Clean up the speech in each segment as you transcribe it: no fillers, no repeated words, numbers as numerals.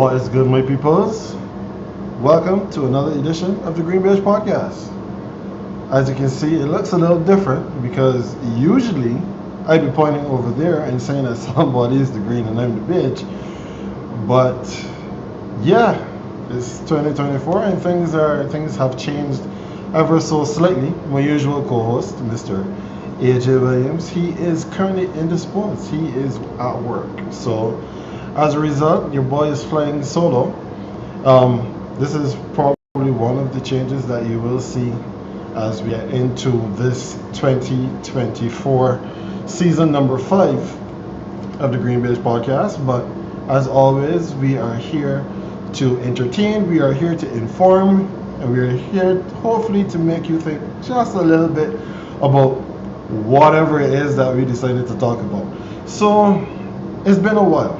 What is good, my peoples? Welcome to another edition of the GreenBaje podcast. As you can see, it looks a little different because usually I'd be pointing over there and saying that somebody is the green and I'm the beige. But yeah, it's 2024 and things have changed ever so slightly. My usual co-host, Mr. AJ Williams, he is currently in the sports. He is at work. So as a result, your boy is flying solo. This is probably one of the changes that you will see as we get into this 2024 season number 5 of the GreenBaje podcast. But as always, we are here to entertain, we are here to inform, and we are here hopefully to make you think just a little bit about whatever it is that we decided to talk about. So it's been a while,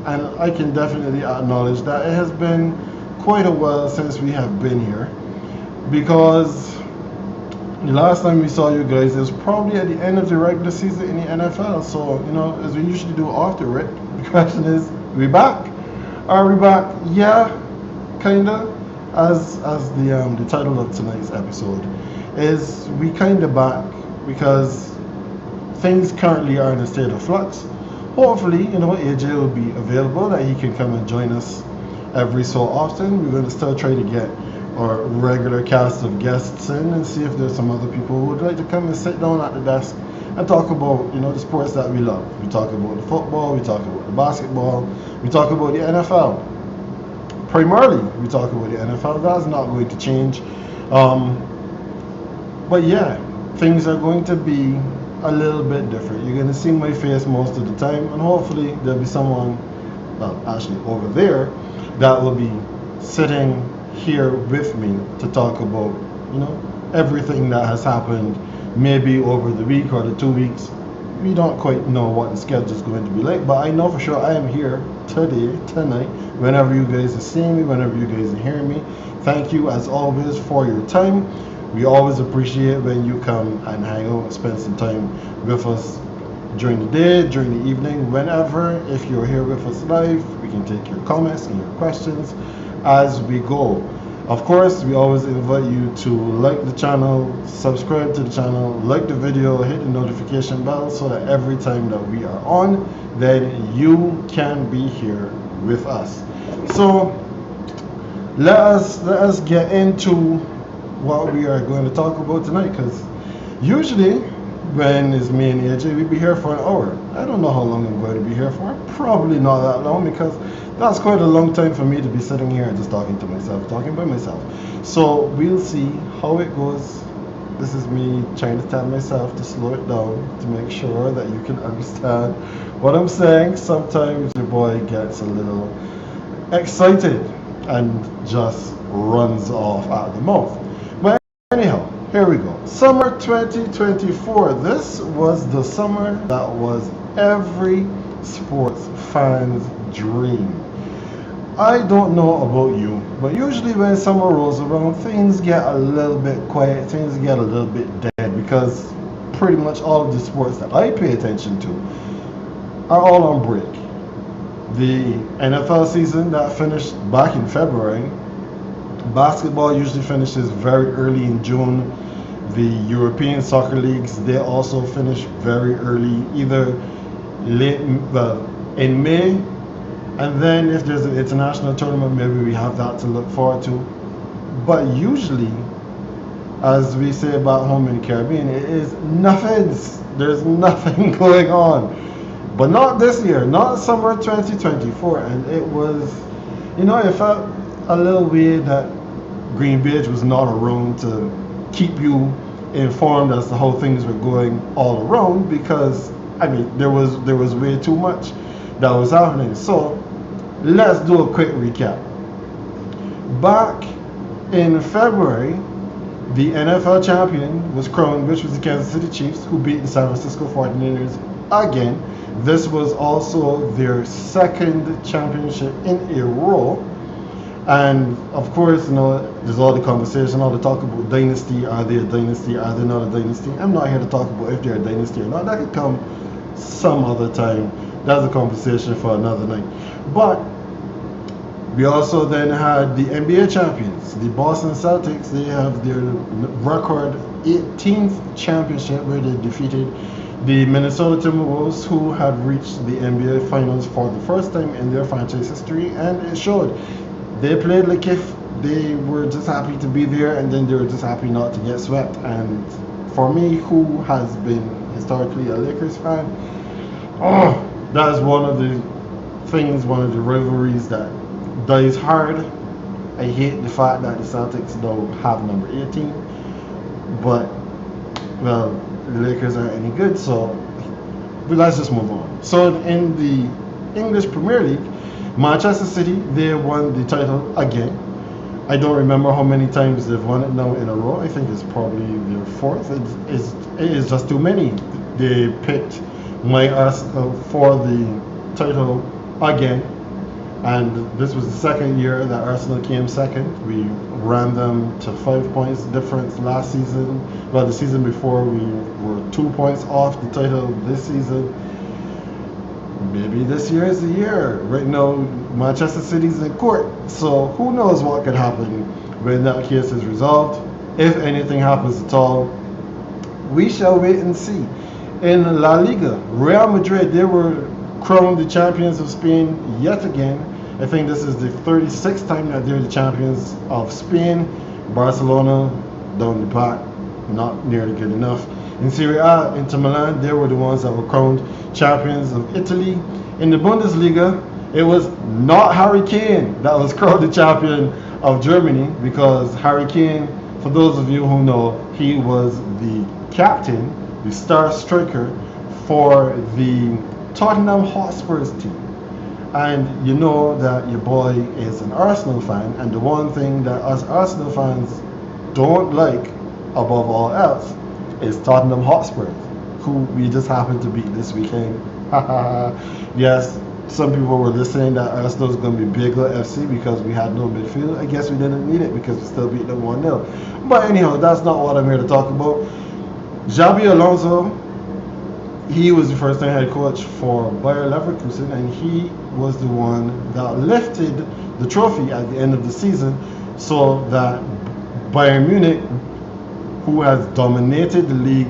and I can definitely acknowledge that it has been quite a while since we have been here, because the last time we saw you guys is probably at the end of the regular season in the NFL. So, as we usually do after it, the question is, we back? Are we back? Yeah, kinda. As the title of tonight's episode is, we kinda back because things currently are in a state of flux. Hopefully, AJ will be available, that he can come and join us every so often. We're going to still try to get our regular cast of guests in and see if there's some other people who would like to come and sit down at the desk and talk about, the sports that we love. We talk about the football, we talk about the basketball, we talk about the NFL. Primarily, we talk about the NFL. That's not going to change. But yeah, things are going to be a little bit different. You're going to see my face most of the time, and hopefully there'll be someone, well, actually over there, that will be sitting here with me to talk about, everything that has happened, maybe over the week or the 2 weeks. We don't quite know what the schedule is going to be like, but I know for sure I am here today, tonight, whenever you guys are seeing me, whenever you guys are hearing me. Thank you as always for your time. We always appreciate when you come and hang out and spend some time with us during the day, during the evening, whenever. If you're here with us live, we can take your comments and your questions as we go. Of course, we always invite you to like the channel, subscribe to the channel, like the video, hit the notification bell so that every time that we are on, then you can be here with us. So let us get into what we are going to talk about tonight, because usually when it's me and AJ, we be here for an hour. I don't know how long I'm going to be here for. Probably not that long, because that's quite a long time for me to be sitting here and just talking to myself, talking by myself. So we'll see how it goes. This is me trying to tell myself to slow it down, to make sure that you can understand what I'm saying. Sometimes your boy gets a little excited and just runs off at the mouth. But anyhow, here we go. Summer 2024. This was the summer that was every sports fan's dream. I don't know about you, but usually when summer rolls around, things get a little bit quiet, things get a little bit dead, because pretty much all of the sports that I pay attention to are all on break. The NFL season that finished back in February, basketball usually finishes very early in June. The European soccer leagues, they also finish very early, either in May, and then if there's an international tournament, maybe we have that to look forward to. But usually, as we say back home in the Caribbean, it is nothing. There's nothing going on. But not this year, not summer 2024, and it was, it felt a little weird that GreenBaje was not around to keep you informed as to how things were going all around, because there was way too much that was happening. So let's do a quick recap. Back in February, the NFL champion was crowned, which was the Kansas City Chiefs, who beat the San Francisco 49ers again. This was also their second championship in a row. And of course, there's all the conversation, all the talk about dynasty. Are they a dynasty? Are they not a dynasty? I'm not here to talk about if they're a dynasty or not. That could come some other time. That's a conversation for another night. But We also then had the NBA champions, the Boston Celtics. They have their record 18th championship where they defeated the Minnesota Timberwolves, who had reached the NBA Finals for the first time in their franchise history, and it showed. They played like if they were just happy to be there, and then they were just happy not to get swept. And for me, who has been historically a Lakers fan, oh, that is one of the things, one of the rivalries that dies hard. I hate the fact that the Celtics now have number 18, but well, the Lakers aren't any good, so let's just move on. So in the English Premier League, Manchester City, they won the title again. I don't remember how many times they've won it now in a row. I think it's probably their fourth. It is just too many. They picked my Arsenal for the title again, and this was the second year that Arsenal came second. We ran them to 5 points difference last season. Well, the season before we were 2 points off the title this season. Maybe this year is the year. Right now, Manchester City's in court, so who knows what could happen when that case is resolved. If anything happens at all, we shall wait and see. In La Liga, Real Madrid, they were crowned the champions of Spain yet again. I think this is the 36th time that they're the champions of Spain. Barcelona, down the back, not nearly good enough. In Serie A, Inter Milan, they were the ones that were crowned champions of Italy. In the Bundesliga, it was not Harry Kane that was crowned the champion of Germany, because Harry Kane, for those of you who know, he was the captain, the star striker for the Tottenham Hotspurs team. And you know that your boy is an Arsenal fan, and the one thing that us Arsenal fans don't like above all else is Tottenham Hotspur, who we just happened to beat this weekend. Yes, some people were listening that Arsenal is going to be bigger FC because we had no midfield. I guess we didn't need it because we still beat them 1-0. But anyhow, that's not what I'm here to talk about. Xabi Alonso, he was the first time head coach for Bayer Leverkusen, and he was the one that lifted the trophy at the end of the season, so that Bayern Munich, who has dominated the league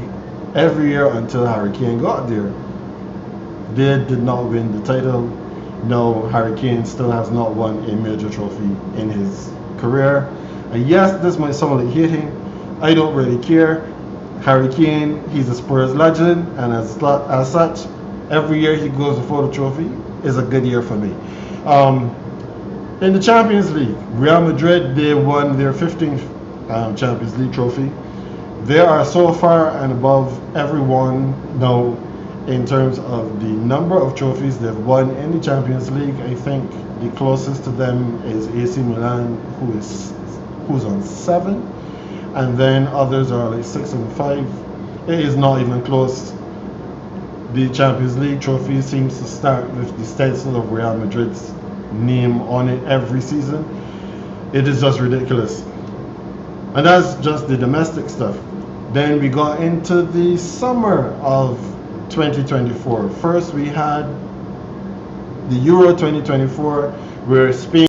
every year until Harry Kane got there, they did not win the title. No, Harry Kane still has not won a major trophy in his career. And yes, this might sound like hating. I don't really care. Harry Kane, he's a Spurs legend, and as such, every year he goes before the trophy is a good year for me. In the Champions League, Real Madrid, they won their 15th Champions League trophy. They are so far and above everyone now in terms of the number of trophies they've won in the Champions League. I think the closest to them is AC Milan, who's on 7, and then others are like 6 and 5. It is not even close. The Champions League trophy seems to start with the stencil of Real Madrid's name on it every season. It is just ridiculous. And that's just the domestic stuff. Then we got into the summer of 2024. First, we had the Euro 2024, where Spain,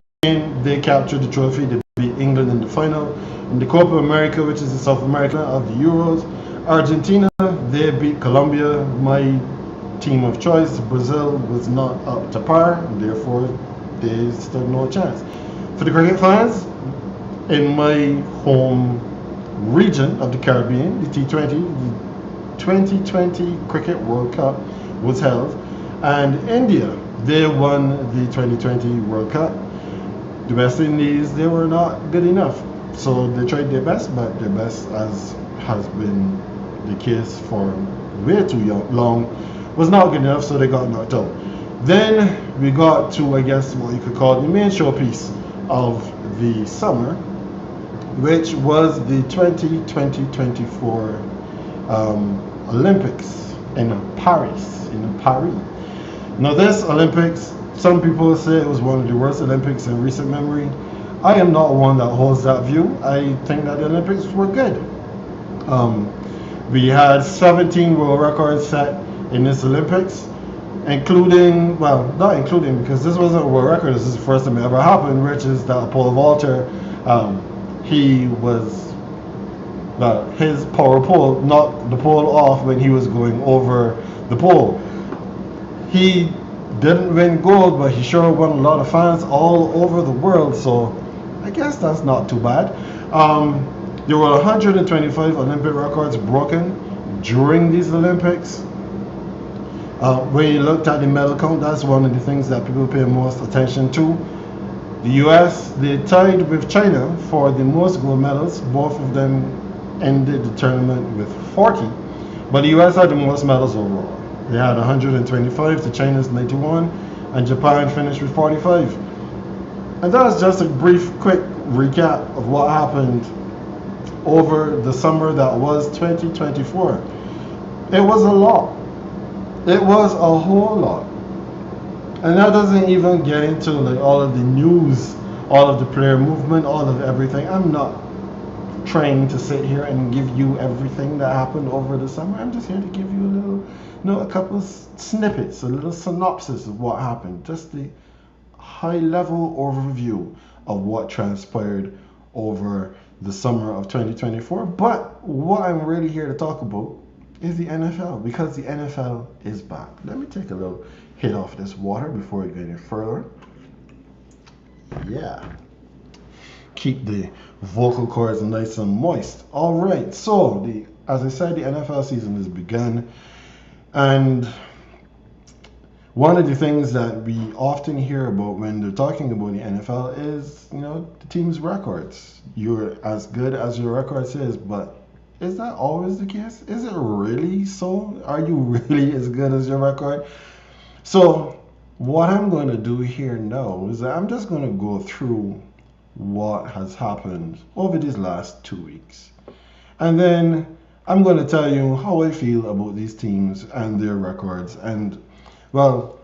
they captured the trophy. They beat England in the final. In the Copa America, which is the South America of the Euros, Argentina, they beat Colombia, my team of choice. Brazil was not up to par, therefore they stood no chance. For the cricket fans, in my home region of the Caribbean, the T20, the 2020 Cricket World Cup was held, and India, they won the 2020 World Cup. The West Indies, they were not good enough, so they tried their best, but their best, as has been the case for way too long, was not good enough, so they got knocked out. Then we got to, I guess, what you could call the main showpiece of the summer, which was the 2024 Olympics in Paris. Now this Olympics, some people say it was one of the worst Olympics in recent memory. I am not one that holds that view. I think that the Olympics were good. We had 17 world records set in this Olympics. including, well, not including because this wasn't a world record. This is the first time it ever happened, which is that Paul Walter, he was, his power pole knocked the pole off when he was going over the pole. He didn't win gold, but he sure won a lot of fans all over the world. So I guess that's not too bad. There were 125 Olympic records broken during these Olympics. When you looked at the medal count, that's one of the things that people pay most attention to. The US, they tied with China for the most gold medals. Both of them ended the tournament with 40. But the US had the most medals overall. They had 125 to China's 91, and Japan finished with 45. And that's just a brief, quick recap of what happened over the summer that was 2024. It was a lot. It was a whole lot. And that doesn't even get into like all of the news, all of the player movement, all of everything. I'm not trying to sit here and give you everything that happened over the summer. I'm just here to give you a little, a couple of snippets, a little synopsis of what happened, just the high level overview of what transpired over the summer of 2024. But what I'm really here to talk about is the NFL, because the NFL is back. Let me take a little hit off this water before we go any further. Yeah. Keep the vocal cords nice and moist. All right, so as I said, the NFL season has begun, and one of the things that we often hear about when they're talking about the NFL is, the team's records. You're as good as your record says, but is that always the case? Is it really so? Are you really as good as your record? So what I'm going to do here now is that I'm just going to go through what has happened over these last 2 weeks. And then I'm going to tell you how I feel about these teams and their records. And, well,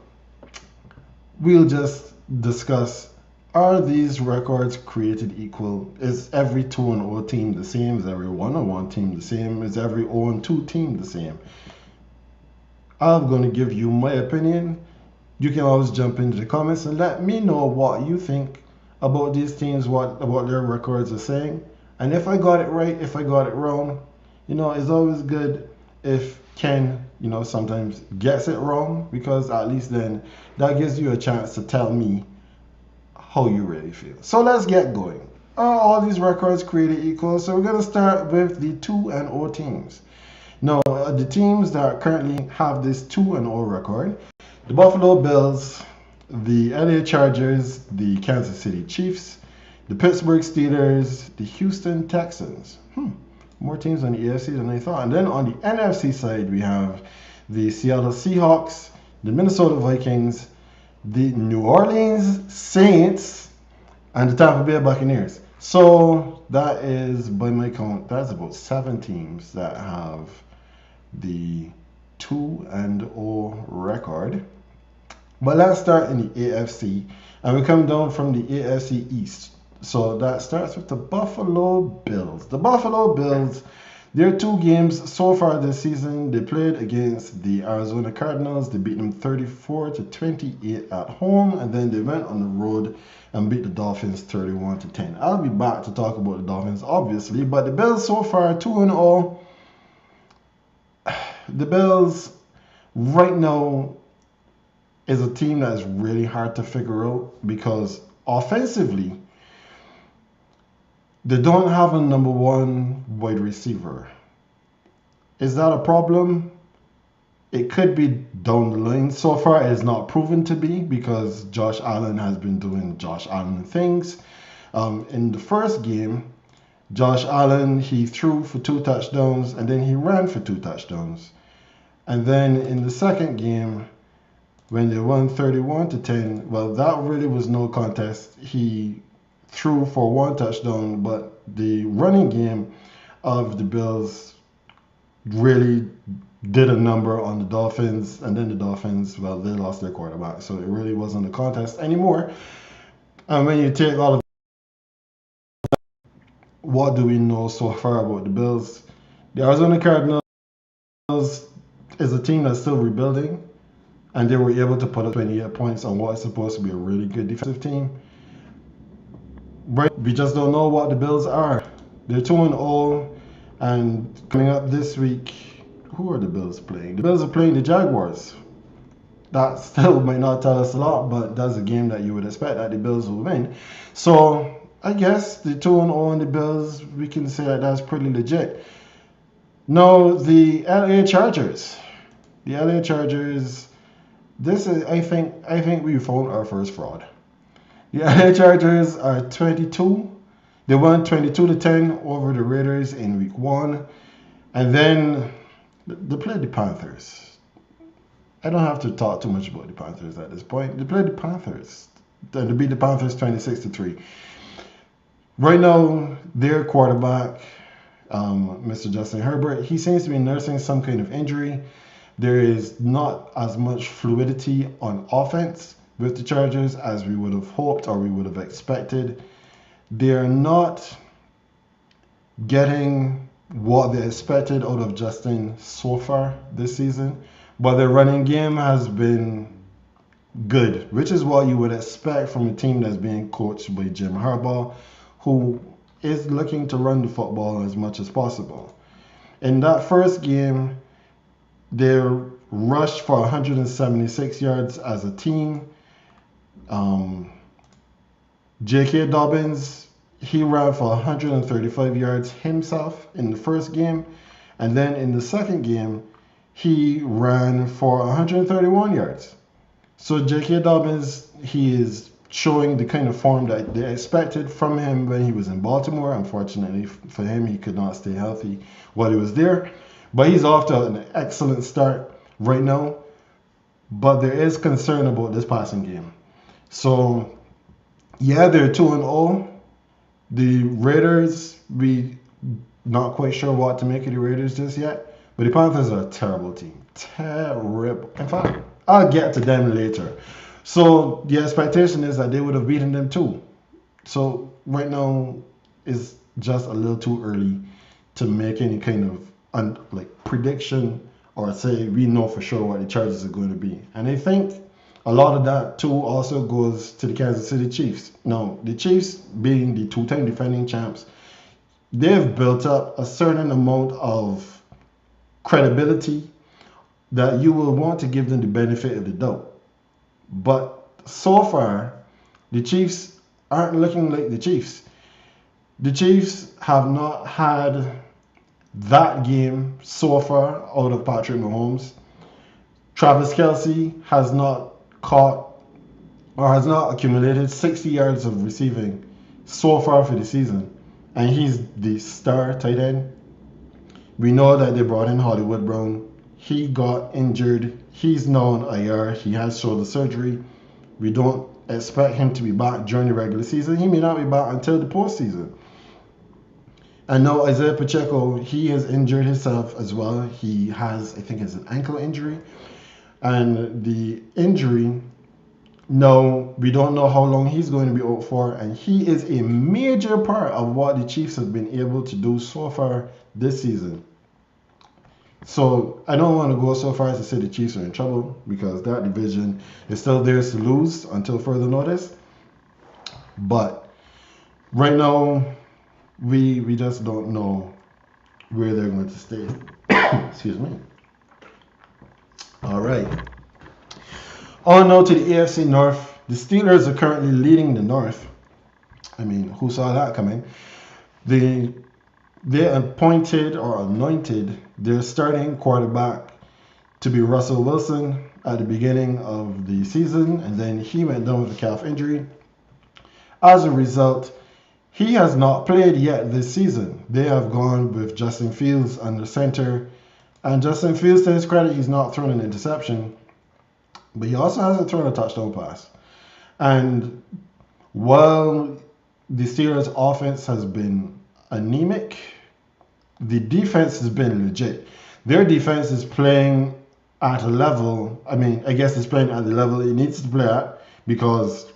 we'll just discuss, are these records created equal? Is every 2-0 team the same? Is every 1-1 team the same? Is every 0-2 team the same? I'm going to give you my opinion. You can always jump into the comments and let me know what you think about these teams, what their records are saying. And if I got it right, if I got it wrong, it's always good if Ken, sometimes gets it wrong, because at least then that gives you a chance to tell me how you really feel. So let's get going. Are all these records created equal? So we're going to start with the 2-0 teams. Now, the teams that currently have this 2-0 record: the Buffalo Bills, the LA Chargers, the Kansas City Chiefs, the Pittsburgh Steelers, the Houston Texans. More teams on the AFC than I thought. And then on the NFC side, we have the Seattle Seahawks, the Minnesota Vikings, the New Orleans Saints, and the Tampa Bay Buccaneers. So that is, by my count, that's about 7 teams that have the 2-0 record. But let's start in the AFC, and we come down from the AFC East. So that starts with the Buffalo Bills. The Buffalo Bills, their 2 games so far this season, they played against the Arizona Cardinals. They beat them 34-28 at home, and then they went on the road and beat the Dolphins 31-10. I'll be back to talk about the Dolphins, obviously, but the Bills so far 2-0. The Bills right now is a team that is really hard to figure out, because offensively, they don't have a number 1 wide receiver. Is that a problem? It could be down the line. So far, it's not proven to be, because Josh Allen has been doing Josh Allen things. In the first game, Josh Allen, he threw for 2 touchdowns, and then he ran for 2 touchdowns. And then in the second game, when they won 31-10, well, that really was no contest. He threw for 1 touchdown, but the running game of the Bills really did a number on the Dolphins, and then the Dolphins, well, they lost their quarterback, so it really wasn't a contest anymore. And when you take all of what do we know so far about the Bills? The Arizona Cardinals is a team that's still rebuilding. and they were able to put up 28 points on what is supposed to be a really good defensive team. Right, we just don't know what the Bills are. They're 2-0, and coming up this week, who are the Bills playing? The Bills are playing the Jaguars. That still might not tell us a lot, but that's a game that you would expect that the Bills will win. So I guess the 2-0 and the Bills, we can say that that's pretty legit. Now the LA Chargers. The LA Chargers. This is I think we found our first fraud. The LA Chargers are 22. They won 22-10 over the Raiders in week 1, and then they played the Panthers. I don't have to talk too much about the Panthers at this point. They played the Panthers. They beat the Panthers 26-3. Right now, their quarterback, Mr. Justin Herbert, he seems to be nursing some kind of injury. There is not as much fluidity on offense with the Chargers as we would have hoped or we would have expected. They're not getting what they expected out of Justin so far this season. But their running game has been good, which is what you would expect from a team that's being coached by Jim Harbaugh, who is looking to run the football as much as possible. In that first game, they rushed for 176 yards as a team. J.K. Dobbins, he ran for 135 yards himself in the first game. And then in the second game, he ran for 131 yards. So J.K. Dobbins, he is showing the kind of form that they expected from him when he was in Baltimore. Unfortunately for him, he could not stay healthy while he was there. But he's off to an excellent start right now. But there is concern about this passing game. So, yeah, they're 2-0. The Raiders, we not quite sure what to make of the Raiders just yet. But the Panthers are a terrible team. Terrible. In fact, I'll get to them later. So the expectation is that they would have beaten them too. So right now it's just a little too early to make any kind of prediction or say we know for sure what the Chargers are going to be. And I think a lot of that too also goes to the Kansas City Chiefs. Now, the Chiefs being the two-time defending champs, they've built up a certain amount of credibility that you will want to give them the benefit of the doubt. But so far, the Chiefs aren't looking like the Chiefs. The Chiefs have not had that game so far out of Patrick Mahomes. Travis Kelce has not caught or has not accumulated 60 yards of receiving so far for the season. And he's the star tight end. We know that they brought in Hollywood Brown. He got injured. He's now on IR. He has shoulder surgery. We don't expect him to be back during the regular season. He may not be back until the postseason. And now Isaiah Pacheco, he has injured himself as well. He has, I think it's an ankle injury. And the injury, no, we don't know how long he's going to be out for. And he is a major part of what the Chiefs have been able to do so far this season. So I don't want to go so far as to say the Chiefs are in trouble because that division is still theirs to lose until further notice. But right now, we just don't know where they're going to stay. Excuse me. All right. On now to the AFC North. The Steelers are currently leading the North. I mean, who saw that coming? They appointed or anointed their starting quarterback to be Russell Wilson at the beginning of the season, and then he went down with a calf injury. As a result, he has not played yet this season. They have gone with Justin Fields under center, and Justin Fields, to his credit, he's not thrown an interception, but he also hasn't thrown a touchdown pass. And while the Steelers' offense has been anemic, the defense has been legit. Their defense is playing at a level, I guess it's playing at the level it needs to play at, because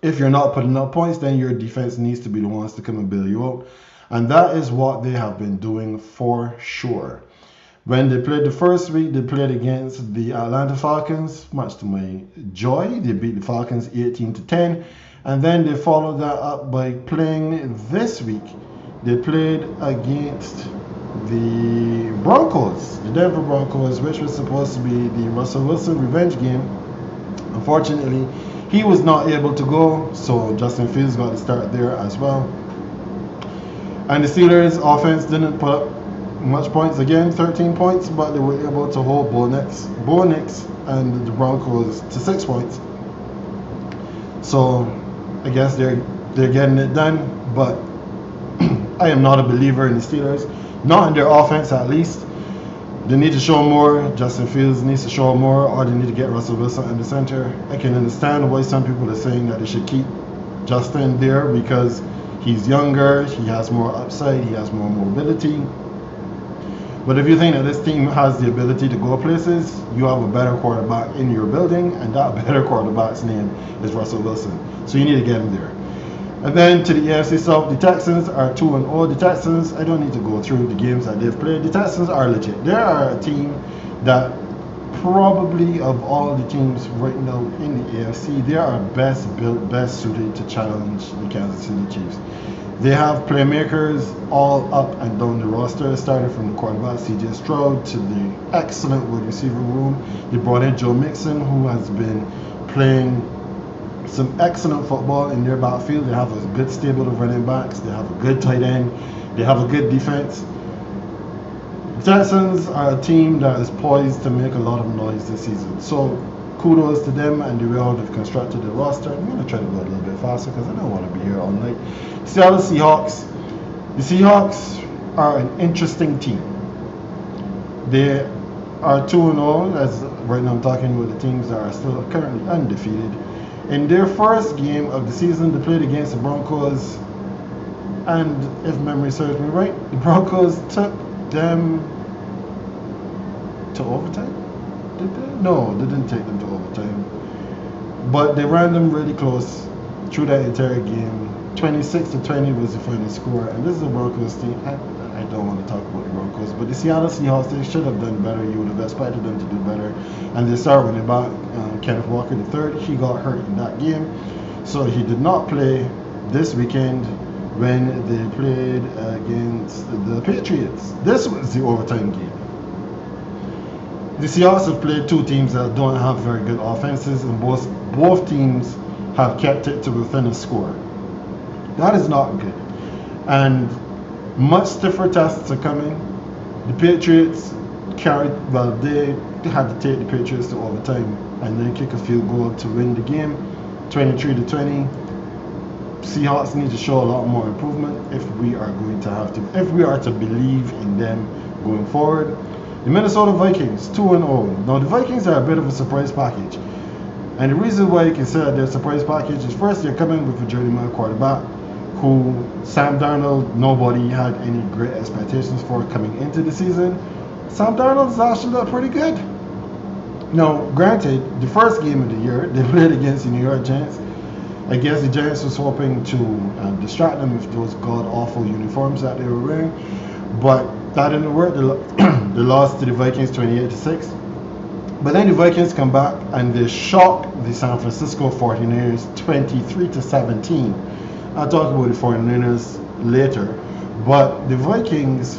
if you're not putting up points, then your defense needs to be the ones to come and bail you out. And that is what they have been doing for sure. When they played the first week, they played against the Atlanta Falcons. Much to my joy, they beat the Falcons 18-10, and then they followed that up by playing this week. They played against the Broncos, the Denver Broncos, which was supposed to be the Russell Wilson revenge game. Unfortunately, he was not able to go, so Justin Fields got to start there as well. And the Steelers' offense didn't put up much points again, 13 points, but they were able to hold Bo Nix and the Broncos to 6 points. So I guess they're getting it done, but I am not a believer in the Steelers, not in their offense at least. They need to show more. Justin Fields needs to show more, or they need to get Russell Wilson in the center. I can understand why some people are saying that they should keep Justin there because he's younger, he has more upside, he has more mobility. But if you think that this team has the ability to go places, you have a better quarterback in your building, and that better quarterback's name is Russell Wilson. So you need to get him there. And then to the AFC South, the Texans are 2-0. The Texans, I don't need to go through the games that they've played. The Texans are legit. They are a team that probably of all the teams right now in the AFC, they are best built, best suited to challenge the Kansas City Chiefs. They have playmakers all up and down the roster, starting from the quarterback C.J. Stroud to the excellent wide receiver room. They brought in Joe Mixon, who has been playing some excellent football in their backfield. They have a good stable of running backs. They have a good tight end. They have a good defense. The Texans are a team that is poised to make a lot of noise this season. So kudos to them and the way how they've constructed the roster. I'm going to try to go a little bit faster because I don't want to be here all night. Seattle Seahawks. The Seahawks are an interesting team. They are 2-0, as right now I'm talking with the teams that are still currently undefeated. In their first game of the season, they played against the Broncos, and if memory serves me right, the Broncos took them to overtime? Did they? No, they didn't take them to overtime. But they ran them really close through that entire game. 26-20 was the final score, and this is a Broncos team. I don't want to talk about the Broncos, but the Seattle Seahawks, they should have done better. You would have expected them to do better. And they started running back Kenneth Walker III. He got hurt in that game, so he did not play this weekend when they played against the Patriots. This was the overtime game. The Seahawks have played two teams that don't have very good offenses, and both teams have kept it to within a score. That is not good. And much stiffer tests are coming. The Patriots they had to take the Patriots to overtime and then kick a field goal to win the game, 23-20. Seahawks need to show a lot more improvement if we are to believe in them going forward. The Minnesota Vikings, 2-0. Now the Vikings are a bit of a surprise package. And the reason why you can say that they're a surprise package is first they're coming with a journeyman quarterback who Sam Darnold, nobody had any great expectations for coming into the season. Sam Darnold's actually looked pretty good. Now, granted, the first game of the year, they played against the New York Giants. I guess the Giants was hoping to distract them with those god-awful uniforms that they were wearing. But that didn't work. They lost to the Vikings 28-6. But then the Vikings come back and they shock the San Francisco 49ers 23-17. I'll talk about the 49ers later, but the Vikings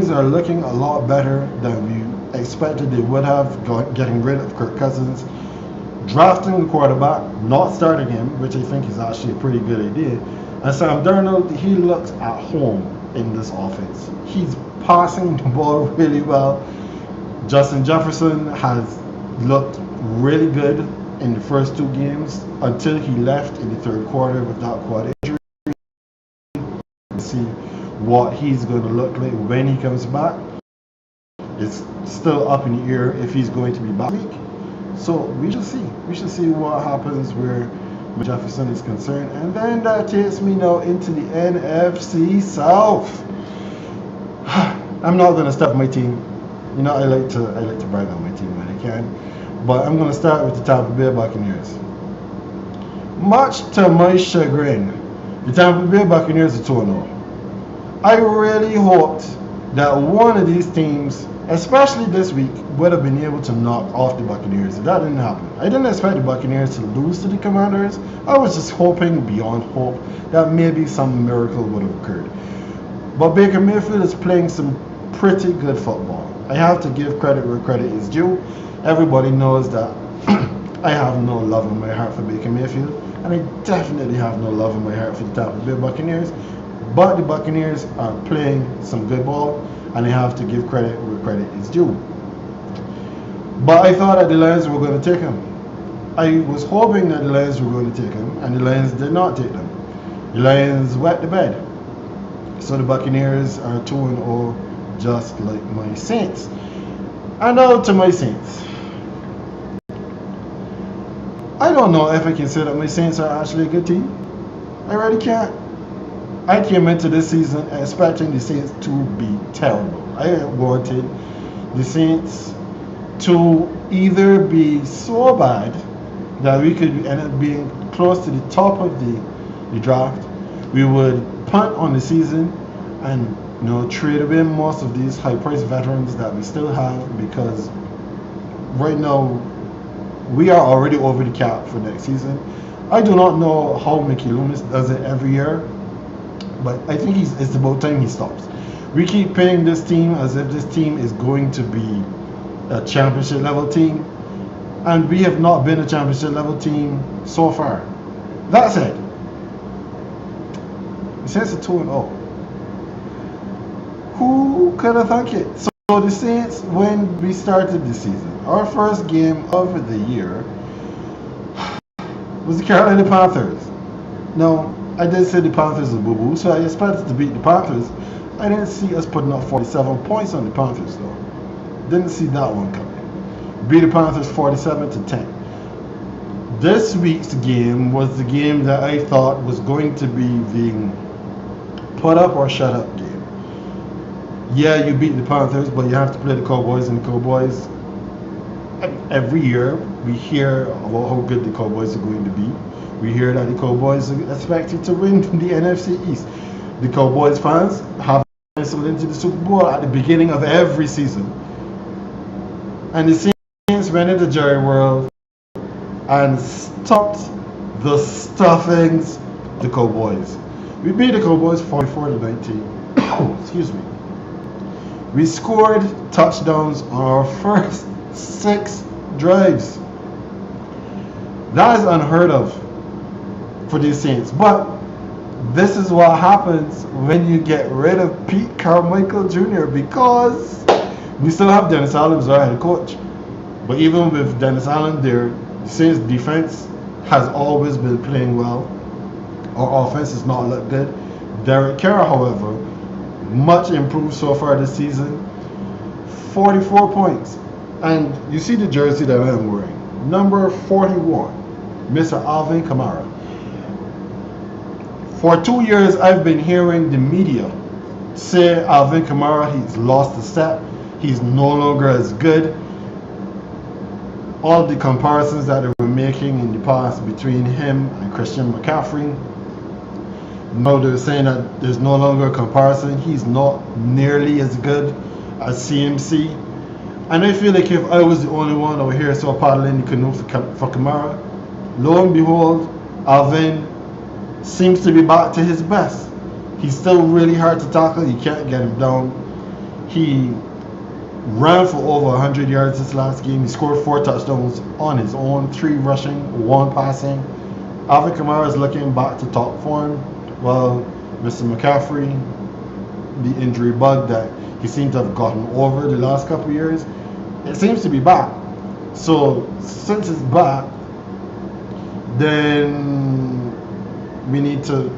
are looking a lot better than we expected they would have, getting rid of Kirk Cousins, drafting the quarterback, not starting him, which I think is actually a pretty good idea. And Sam Darnold, he looks at home in this offense. He's passing the ball really well. Justin Jefferson has looked really good in the first two games until he left in the third quarter with that quad injury. See what he's going to look like when he comes back. It's still up in the air if he's going to be back. So we shall see. We shall see what happens where Jefferson is concerned. And then that takes me now into the NFC South. I'm not going to start my team. You know, I like to brag on my team when I can. But I'm going to start with the Tampa Bay Buccaneers. Much to my chagrin, the Tampa Bay Buccaneers are 2-0. I really hoped that one of these teams, especially this week, would have been able to knock off the Buccaneers. That didn't happen. I didn't expect the Buccaneers to lose to the Commanders. I was just hoping beyond hope that maybe some miracle would have occurred. But Baker Mayfield is playing some pretty good football. I have to give credit where credit is due. Everybody knows that I have no love in my heart for Baker Mayfield, and I definitely have no love in my heart for the Tampa Bay Buccaneers. But the Buccaneers are playing some good ball, and I have to give credit where credit is due. But I thought that the Lions were going to take him. I was hoping that the Lions were going to take him, and the Lions did not take them. The Lions wet the bed. So the Buccaneers are 2-0, just like my Saints. And now to my Saints. I don't know if I can say that my Saints are actually a good team. I really can't. I came into this season expecting the Saints to be terrible. I wanted the Saints to either be so bad that we could end up being close to the top of the draft. We would punt on the season and trade away most of these high-priced veterans that we still have, because right now we are already over the cap for next season. I do not know how Mickey Loomis does it every year, but I think it's about time he stops. We keep paying this team as if this team is going to be a championship level team, and we have not been a championship level team so far. That said, the Saints are 2-0. Who could have thunk it? So the Saints, when we started the season, our first game of the year was the Carolina Panthers. Now, I did say the Panthers are boo-boo, so I expected to beat the Panthers. I didn't see us putting up 47 points on the Panthers, though. Didn't see that one coming. Beat the Panthers 47-10. This week's game was the game that I thought was going to be the put up or shut up game. Yeah, you beat the Panthers, but you have to play the Cowboys, and the Cowboys, every year we hear about how good the Cowboys are going to be. We hear that the Cowboys are expected to win the NFC East. The Cowboys fans have penciled into the Super Bowl at the beginning of every season. And the Saints went into Jerry World and stopped the stuffings of the Cowboys. We beat the Cowboys 44-19. Excuse me. We scored touchdowns on our first 6 drives. That is unheard of for these Saints. But this is what happens when you get rid of Pete Carmichael Jr., because we still have Dennis Allen as our head coach. But even with Dennis Allen there, the Saints defense has always been playing well. Our offense has not looked good. Derek Carr, however, much improved so far this season. 44 points. And you see the jersey that I am wearing. Number 41, Mr. Alvin Kamara. For 2 years, I've been hearing the media say Alvin Kamara, he's lost a step. He's no longer as good. All the comparisons that they were making in the past between him and Christian McCaffrey, now they're saying that there's no longer a comparison. He's not nearly as good as CMC. And I feel like if I was the only one over here so paddling the canoe for Kamara, lo and behold, Alvin seems to be back to his best. He's still really hard to tackle. You can't get him down. He ran for over 100 yards this last game. He scored 4 touchdowns on his own, 3 rushing, 1 passing. Alvin Kamara is looking back to top form, while Mr. McCaffrey, the injury bug that he seemed to have gotten over the last couple of years, it seems to be back. So since it's back, then we need to,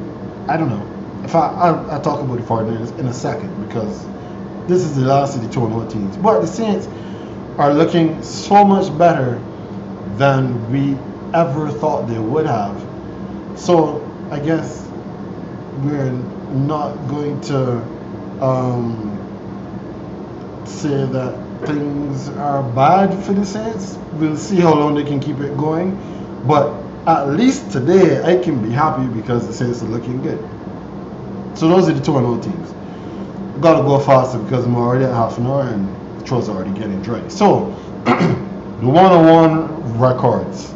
I don't know. If I'll talk about the 49ers in a second, because this is the last of the 2-0 teams. But the Saints are looking so much better than we ever thought they would have. So I guess we're not going to say that things are bad for the Saints. We'll see how long they can keep it going. But at least today, I can be happy because the Saints are looking good. So those are the 2-0 teams. Gotta go faster because I'm already at half an hour and the throats are already getting dry. So, the one-on-one records.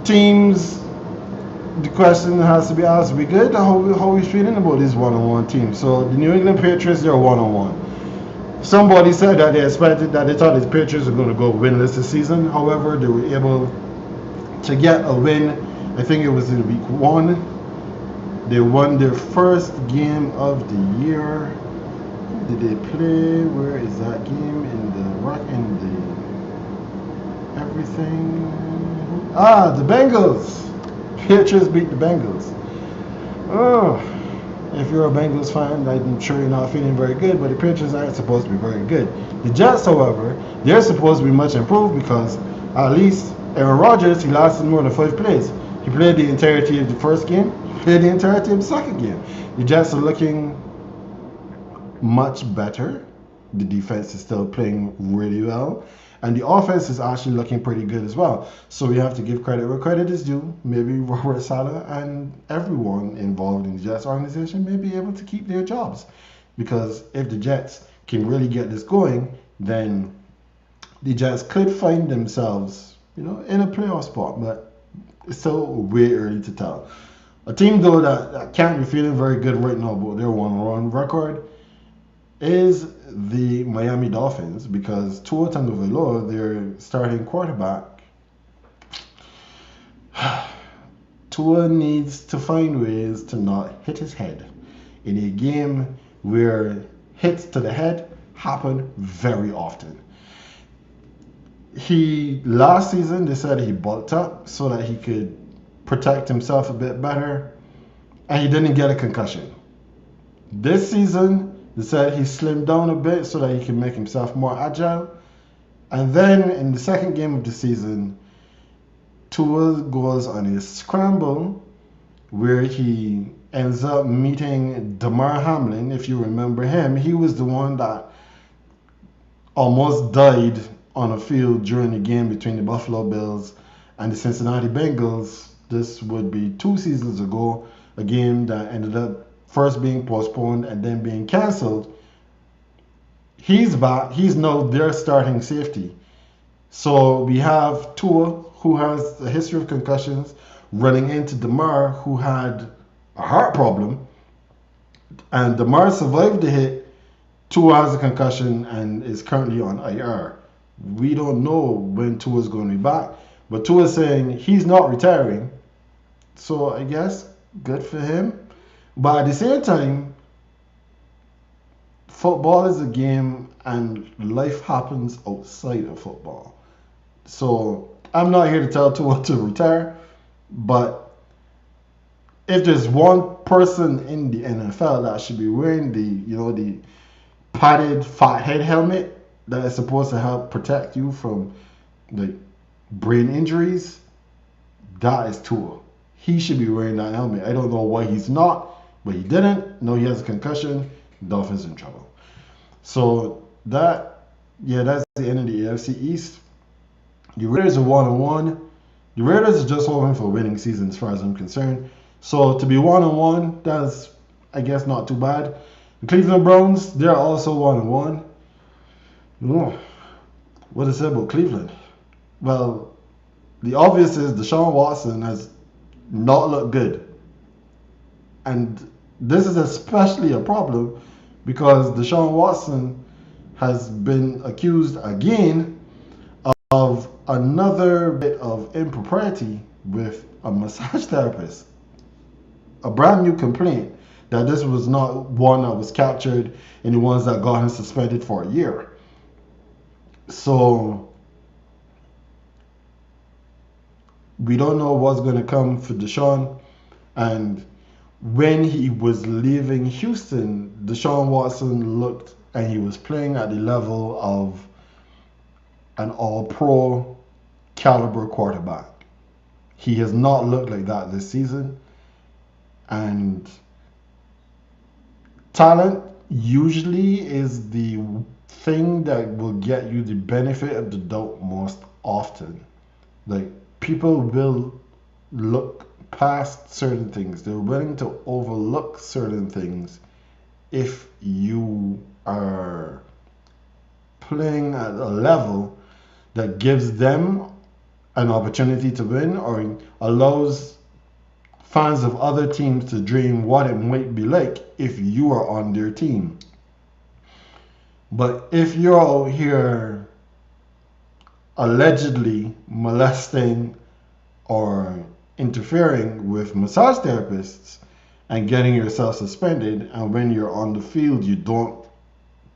Teams, the question has to be asked, we good? How we feeling about this one-on-one team? So, the New England Patriots, they're one-on-one. Somebody said that they expected that they thought the Patriots were going to go winless this season. However, they were able to get a win. I think it was in week 1. They won their first game of the year. Who did they play? Where is that game in the everything? The Bengals. Patriots beat the Bengals. Oh, if you're a Bengals fan, I'm sure you're not feeling very good, but the Patriots aren't supposed to be very good. The Jets, however, they're supposed to be much improved because at least Aaron Rodgers, he lasted more than 5 plays. He played the entirety of the first game, played the entirety of the second game. The Jets are looking much better. The defense is still playing really well. And the offense is actually looking pretty good as well. So we have to give credit where credit is due. Maybe Robert Saleh and everyone involved in the Jets organization may be able to keep their jobs. Because if the Jets can really get this going, then the Jets could find themselves, in a playoff spot. But it's still way early to tell. A team, though, that can't be feeling very good right now about their one-on-one record is the Miami Dolphins, because Tua Tagovailoa, their starting quarterback, Tua needs to find ways to not hit his head in a game where hits to the head happen very often. Last season, they said he bulked up so that he could protect himself a bit better, and he didn't get a concussion. This season, they said he slimmed down a bit so that he can make himself more agile. And then in the second game of the season, Tua goes on a scramble where he ends up meeting Damar Hamlin. If you remember him, he was the one that almost died on a field during the game between the Buffalo Bills and the Cincinnati Bengals. This would be 2 seasons ago, a game that ended up first being postponed and then being cancelled. He's back. He's now their starting safety. So we have Tua, who has a history of concussions, running into Damar, who had a heart problem. And Damar survived the hit. Tua has a concussion and is currently on IR. We don't know when Tua is going to be back. But Tua is saying he's not retiring. So I guess good for him. But at the same time, football is a game and life happens outside of football. So I'm not here to tell Tua to retire, but if there's one person in the NFL that should be wearing the padded fat head helmet that is supposed to help protect you from brain injuries, that is Tua. He should be wearing that helmet. I don't know why he's not. But he didn't. No, he has a concussion. Dolphins in trouble. So that's the end of the AFC East. The Raiders are 1-1. The Raiders are just hoping for a winning season as far as I'm concerned. So to be 1-1, that's, I guess, not too bad. The Cleveland Browns, they're also 1-1. What is it about Cleveland? Well, the obvious is Deshaun Watson has not looked good. And this is especially a problem because Deshaun Watson has been accused again of another bit of impropriety with a massage therapist. A brand new complaint that this was not one that was captured in the ones that got him suspended for a year. So we don't know what's going to come for Deshaun. And when he was leaving Houston, Deshaun Watson looked and he was playing at the level of an all-pro caliber quarterback. He has not looked like that this season. And talent usually is the thing that will get you the benefit of the doubt most often. Like, people will look past certain things. They're willing to overlook certain things if you are playing at a level that gives them an opportunity to win or allows fans of other teams to dream what it might be like if you are on their team. But if you're out here allegedly molesting or interfering with massage therapists and getting yourself suspended, and when you're on the field you don't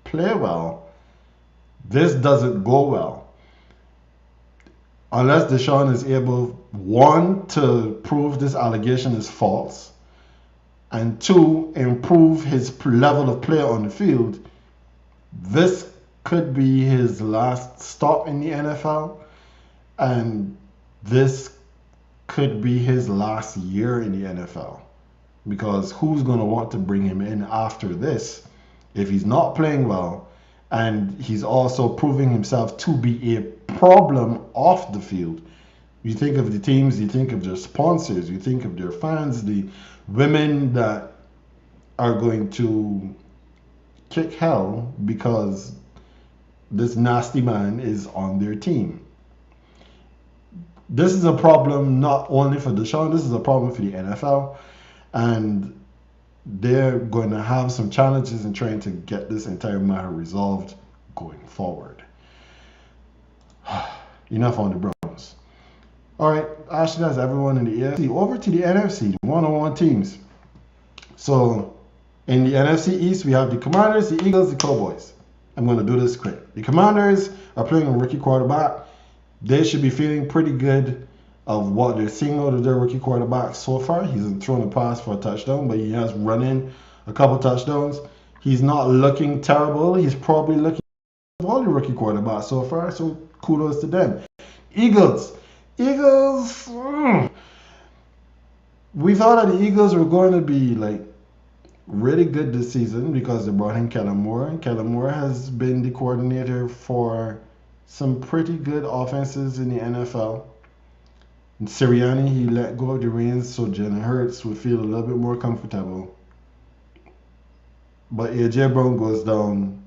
play well, this doesn't go well. Unless Deshaun is able, one, to prove this allegation is false, and two, improve his level of play on the field, this could be his last stop in the NFL, and this could be his last year in the NFL. Because who's going to want to bring him in after this if he's not playing well and he's also proving himself to be a problem off the field? You think of the teams, you think of their sponsors, you think of their fans, the women that are going to kick hell because this nasty man is on their team. This is a problem not only for Deshaun, this is a problem for the NFL, and they're going to have some challenges in trying to get this entire matter resolved going forward. Enough on the Browns. All right, actually that's everyone in the AFC. Over to the NFC, the one-on-one teams. So in the NFC East, we have the Commanders, the Eagles, the Cowboys. I'm going to do this quick. The Commanders are playing a rookie quarterback. They should be feeling pretty good of what they're seeing out of their rookie quarterback so far. He hasn't thrown a pass for a touchdown, but he has run in a couple touchdowns. He's not looking terrible. He's probably looking at all the rookie quarterbacks so far, so kudos to them. Eagles. We thought that the Eagles were going to be like really good this season because they brought in Kellen Moore. And Kellen Moore has been the coordinator for some pretty good offenses in the NFL. And Sirianni, he let go of the reins so Jalen Hurts would feel a little bit more comfortable. But AJ Brown goes down,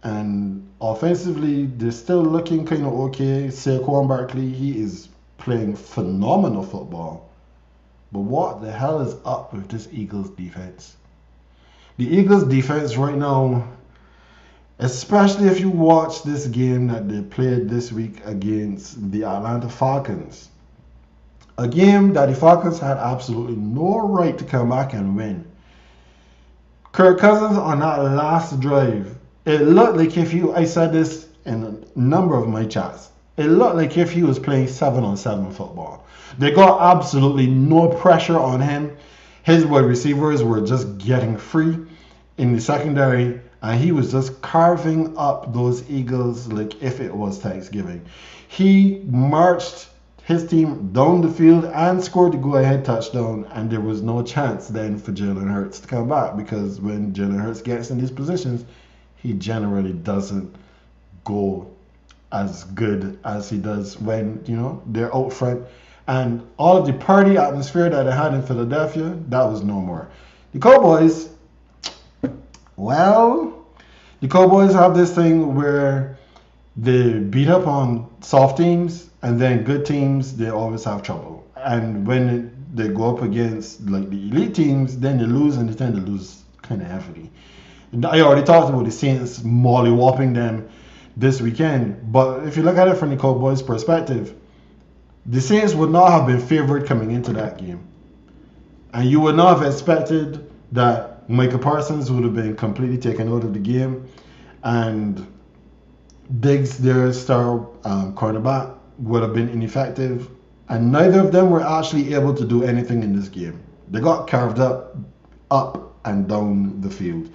and offensively they're still looking kind of okay. Saquon Barkley, he is playing phenomenal football. But what the hell is up with this Eagles defense? The Eagles defense right now, especially if you watch this game that they played this week against the Atlanta Falcons, a game that the Falcons had absolutely no right to come back and win. Kirk Cousins on that last drive, it looked like I said this in a number of my chats, it looked like if he was playing 7-on-7 football. They got absolutely no pressure on him. His wide receivers were just getting free in the secondary, and he was just carving up those Eagles like if it was Thanksgiving. He marched his team down the field and scored the go-ahead touchdown, and there was no chance then for Jalen Hurts to come back, because when Jalen Hurts gets in these positions, he generally doesn't go as good as he does when, they're out front. And all of the party atmosphere that they had in Philadelphia, that was no more. The Cowboys, the Cowboys have this thing where they beat up on soft teams, and then good teams, they always have trouble. And when they go up against like the elite teams, then they lose, and they tend to lose kind of heavily. I already talked about the Saints molly-whopping them this weekend, but if you look at it from the Cowboys' perspective, the Saints would not have been favored coming into that game. And you would not have expected that Micah Parsons would have been completely taken out of the game, and Diggs, their star cornerback, would have been ineffective, and neither of them were actually able to do anything in this game. They got carved up and down the field.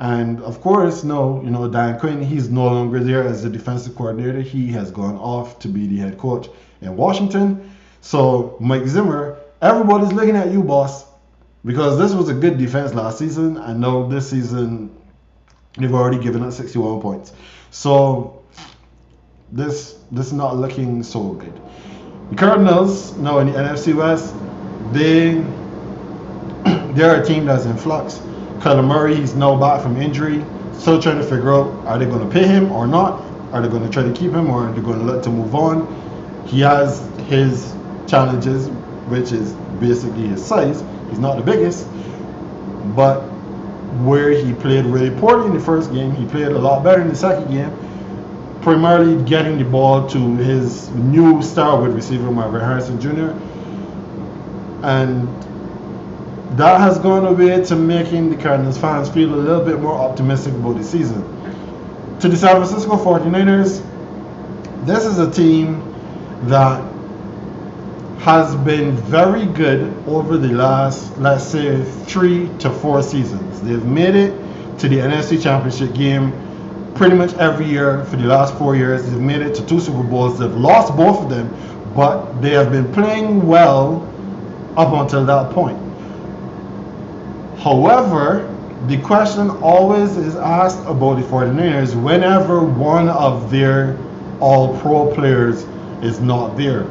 And of course, Dan Quinn, he's no longer there as the defensive coordinator. He has gone off to be the head coach in Washington. So Mike Zimmer, everybody's looking at you, boss, because this was a good defense last season, and now this season they've already given us 61 points. So this is not looking so good. The Cardinals, now in the NFC West, they're a team that's in flux. Kyler Murray, he's now back from injury. Still trying to figure out, are they going to pay him or not? Are they going to try to keep him, or are they going to let him move on? He has his challenges, which is basically his size. He's not the biggest, but where he played really poorly in the first game, he played a lot better in the second game, primarily getting the ball to his new star wide receiver, Marvin Harrison Jr. And that has gone away to making the Cardinals fans feel a little bit more optimistic about the season. To the San Francisco 49ers, this is a team that has been very good over the last, let's say, 3 to 4 seasons. They've made it to the NFC Championship game pretty much every year for the last 4 years. They've made it to 2 Super Bowls. They've lost both of them, but they have been playing well up until that point. However, the question always is asked about the 49ers whenever one of their all-pro players is not there.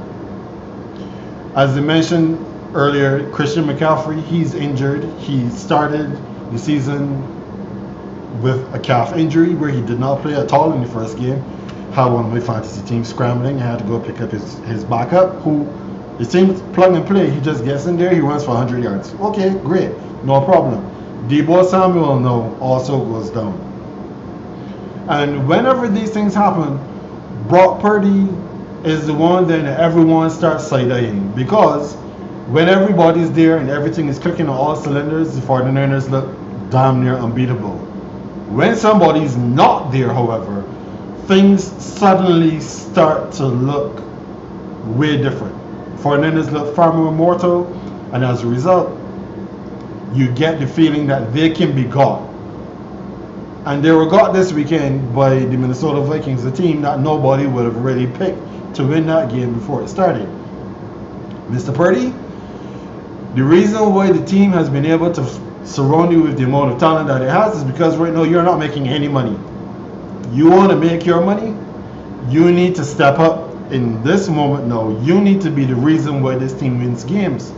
As I mentioned earlier, Christian McCaffrey, he's injured. He started the season with a calf injury where he did not play at all in the first game. Had one of my fantasy teams scrambling. I had to go pick up his backup, who it seems plug and play. He just gets in there, he runs for 100 yards. Okay, great, no problem. Deebo Samuel now also goes down. And whenever these things happen, Brock Purdy is the one that everyone starts side-eyeing, because when everybody's there and everything is clicking on all cylinders, the 49ers look damn near unbeatable. When somebody's not there, however, things suddenly start to look way different. 49ers look far more mortal, and as a result, you get the feeling that they can be got. And they were got this weekend by the Minnesota Vikings, a team that nobody would have really picked to win that game before it started. Mr. Purdy, the reason why the team has been able to surround you with the amount of talent that it has is because right now you're not making any money. You want to make your money? You need to step up in this moment now. You need to be the reason why this team wins games.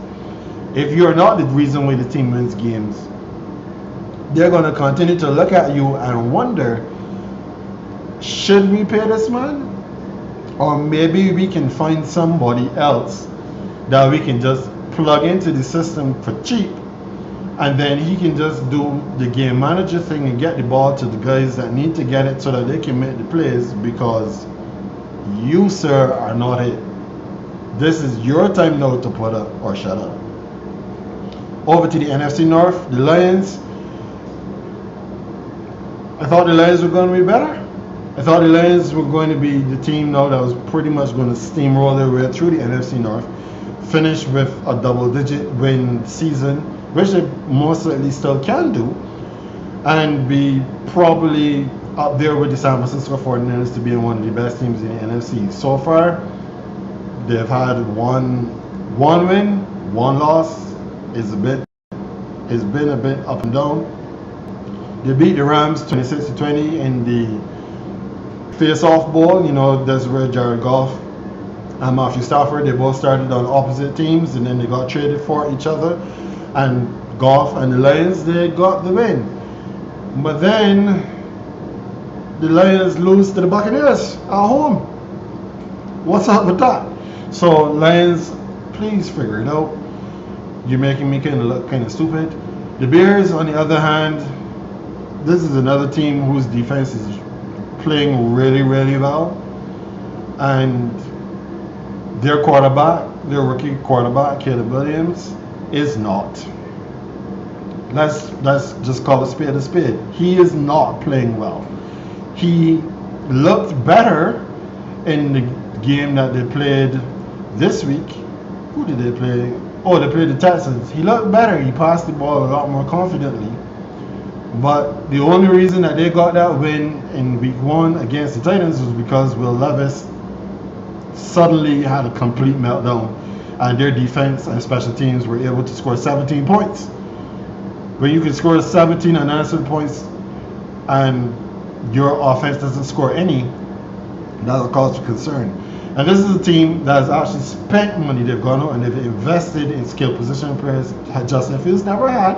If you're not the reason why the team wins games, they're going to continue to look at you and wonder, should we pay this man? Or maybe we can find somebody else that we can just plug into the system for cheap, and then he can just do the game manager thing and get the ball to the guys that need to get it so that they can make the plays, because you, sir, are not it. This is your time now to put up or shut up. Over to the NFC North, the Lions. I thought the Lions were going to be better. I thought the Lions were going to be the team now that was pretty much going to steamroll their way through the NFC North, finish with a double-digit win season, which they most likely still can do, and be probably up there with the San Francisco 49ers to being one of the best teams in the NFC. So far, they've had one win, one loss. It's been a bit up and down. They beat the Rams 26-20 in the face-off bowl. You know, that's where Jared Goff and Matthew Stafford, they both started on opposite teams, and then they got traded for each other. And Goff and the Lions, they got the win. But then the Lions lose to the Buccaneers at home. What's up with that? So Lions, please figure it out. You're making me look kind of stupid. The Bears, on the other hand, this is another team whose defense is playing really, really well, and their quarterback, their rookie quarterback, Caleb Williams, is not. Let's just call a spade a spade. He is not playing well. He looked better in the game that they played this week. Who did they play? Oh, they played the Texans. He looked better. He passed the ball a lot more confidently. But the only reason that they got that win in week 1 against the Titans was because Will Levis suddenly had a complete meltdown, and their defense and special teams were able to score 17 points. When you can score 17 unanswered points and your offense doesn't score any, that's a cause for concern. And this is a team that has actually spent money. They've gone out and they've invested in skill position players that Justin Fields never had.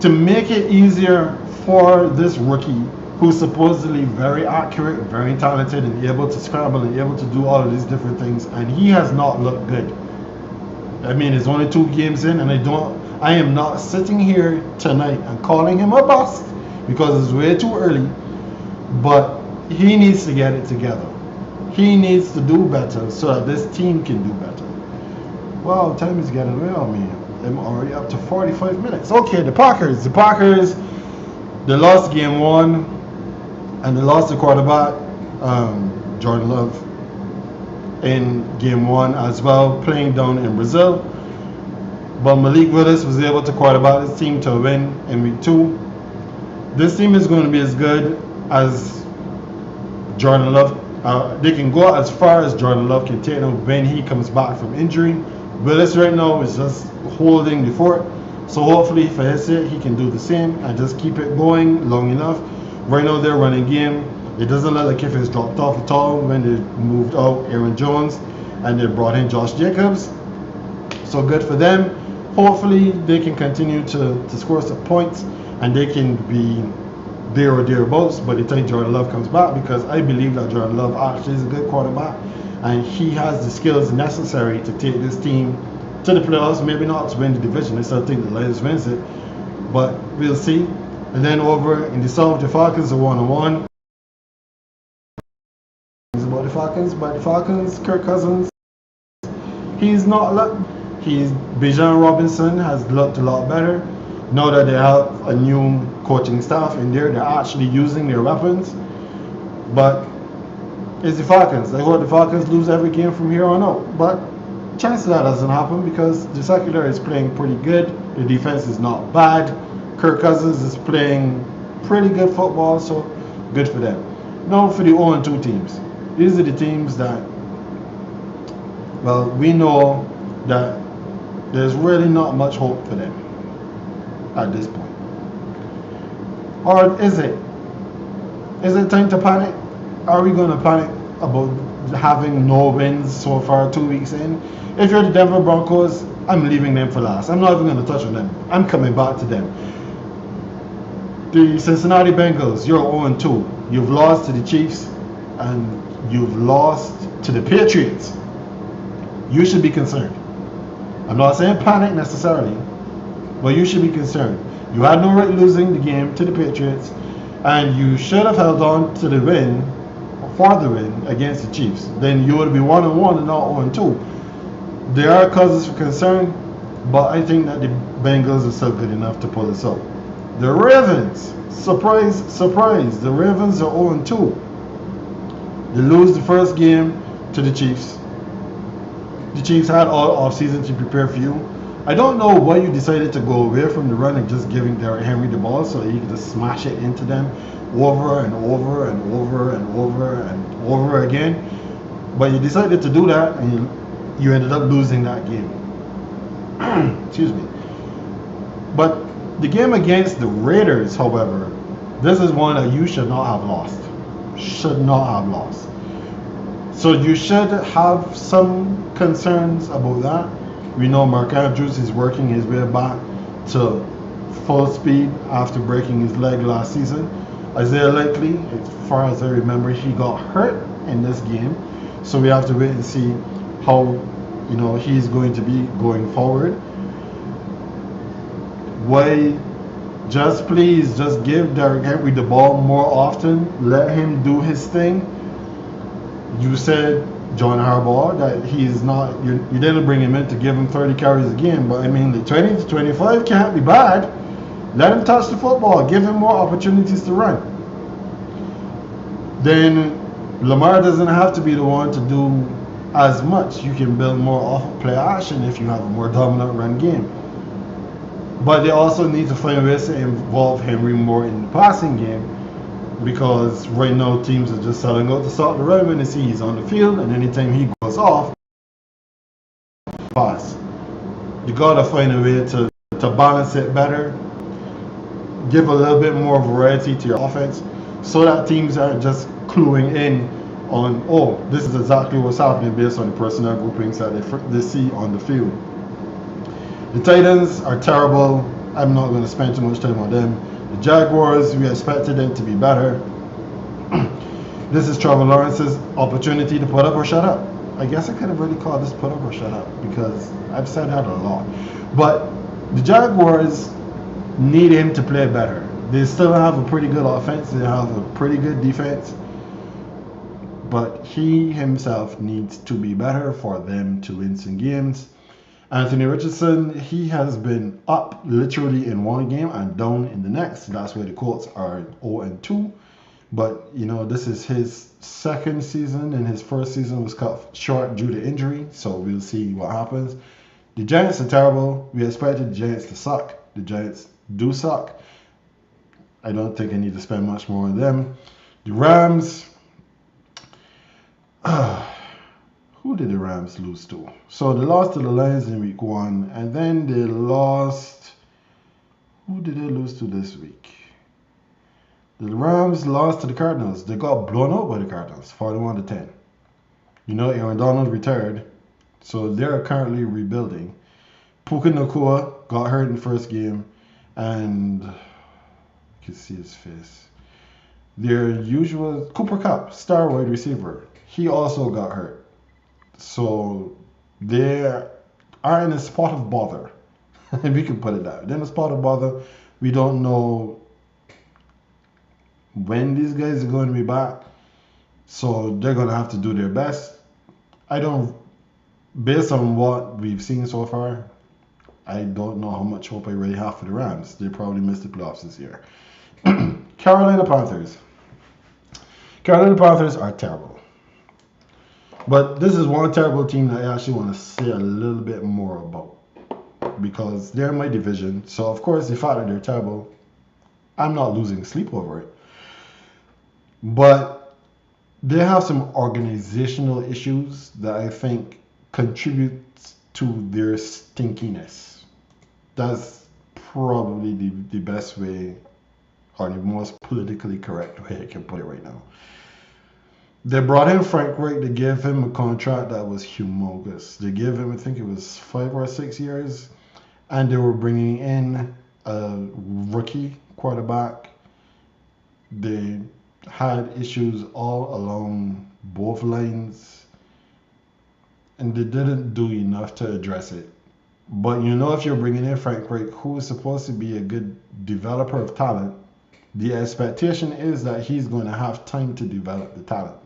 to make it easier for this rookie who's supposedly very accurate, very talented, and able to scramble and able to do all of these different things, and he has not looked good. I mean, it's only 2 games in, and I am not sitting here tonight and calling him a bust because it's way too early, but he needs to get it together. He needs to do better so that this team can do better. Well, time is getting away on me. I'm already up to 45 minutes. Okay, the Packers, they lost game 1, and they lost the quarterback, Jordan Love, in game 1 as well, playing down in Brazil. But Malik Willis was able to quarterback this team to a win in week 2. This team is going to be as good as Jordan Love. They can go as far as Jordan Love can take them when he comes back from injury. Willis right now is just holding the fort. So hopefully for his sake, he can do the same and just keep it going long enough. Right now they're running game. It doesn't look like if it's dropped off at all when they moved out Aaron Jones and they brought in Josh Jacobs. So good for them. Hopefully they can continue to score some points and they can be there or thereabouts by the time Jordan Love comes back, because I believe that Jordan Love actually is a good quarterback and he has the skills necessary to take this team to the playoffs. Maybe not to win the division. I still think the Lions wins it, but we'll see. And then over in the South, the Falcons are 1-1. About the Falcons, Kirk Cousins, Bijan Robinson has looked a lot better. Now that they have a new coaching staff in there, they're actually using their weapons. But it's the Falcons. I hope the Falcons lose every game from here on out. But chances that doesn't happen because the secondary is playing pretty good. The defense is not bad. Kirk Cousins is playing pretty good football, so good for them. Now for the 0-2 teams. These are the teams that, well, we know that there's really not much hope for them at this point. Or is it? Is it time to panic? Are we going to panic about having no wins so far 2 weeks in? If you're the Denver Broncos, I'm leaving them for last. I'm not even going to touch on them. I'm coming back to them. The Cincinnati Bengals, you're 0-2. You've lost to the Chiefs and you've lost to the Patriots. You should be concerned. I'm not saying panic necessarily, but you should be concerned. You had no right losing the game to the Patriots, and you should have held on to the win, for the win against the Chiefs. Then you would be 1-1 and not 0-2. There are causes for concern, but I think that the Bengals are still good enough to pull this out. The Ravens, surprise, surprise, the Ravens are 0-2. They lose the first game to the Chiefs. The Chiefs had all offseason to prepare for you. I don't know why you decided to go away from the run and just giving Derrick Henry the ball so that you could just smash it into them over and over and over and over and over again. But you decided to do that and you ended up losing that game. Excuse me. But the game against the Raiders, however, this is one that you should not have lost. Should not have lost. So you should have some concerns about that. We know Mark Andrews is working his way back to full speed after breaking his leg last season. Isaiah Likely, as far as I remember, he got hurt in this game. So we have to wait and see how he's going to be going forward. Why? Please give Derrick Henry the ball more often. Let him do his thing. You said, John Harbaugh, that he's not, you didn't bring him in to give him 30 carries a game, but I mean, the 20 to 25 can't be bad. Let him touch the football. Give him more opportunities to run. Then Lamar doesn't have to be the one to do as much. You can build more off play action if you have a more dominant run game. But they also need to find ways to involve Henry more in the passing game, because right now teams are just selling out to start the run when they see he's on the field, and anytime he goes off, pass. You gotta find a way to balance it better, give a little bit more variety to your offense, so that teams aren't just cluing in on, oh, this is exactly what's happening based on the personnel groupings that they see on the field. The Titans are terrible. I'm not going to spend too much time on them. The Jaguars, we expected them to be better. This is Trevor Lawrence's opportunity to put up or shut up. I guess I could have really called this put up or shut up because I've said that a lot. But the Jaguars need him to play better. They still have a pretty good offense. They have a pretty good defense. But he himself needs to be better for them to win some games. Anthony Richardson, he has been up literally in one game and down in the next. That's why the Colts are 0-2. But, you know, this is his second season, and his first season was cut short due to injury. So we'll see what happens. The Giants are terrible. We expected the Giants to suck. The Giants do suck. I don't think I need to spend much more on them. The Rams, who did the Rams lose to? So they lost to the Lions in week 1, and then they lost. Who did they lose to this week? The Rams lost to the Cardinals. They got blown out by the Cardinals, 41-10. You know, Aaron Donald retired, so they're currently rebuilding. Puka Nacua got hurt in the first game, and you can see his face. Their usual Cooper Kupp, star wide receiver, he also got hurt. So they are in a spot of bother. If we can put it that way. They're in a spot of bother. We don't know when these guys are going to be back. So they're going to have to do their best. Based on what we've seen so far, I don't know how much hope I really have for the Rams. They probably missed the playoffs this year. Carolina Panthers. Carolina Panthers are terrible. But this is one terrible team that I actually want to say a little bit more about, because they're in my division. So, of course, the fact that they're terrible, I'm not losing sleep over it. But they have some organizational issues that I think contribute to their stinkiness. That's probably the best way, or the most politically correct way I can put it right now. They brought in Frank Reich. They gave him a contract that was humongous. They gave him, I think it was 5 or 6 years. And they were bringing in a rookie quarterback. They had issues all along both lines. And they didn't do enough to address it. But you know, if you're bringing in Frank Reich, who is supposed to be a good developer of talent, the expectation is that he's going to have time to develop the talent.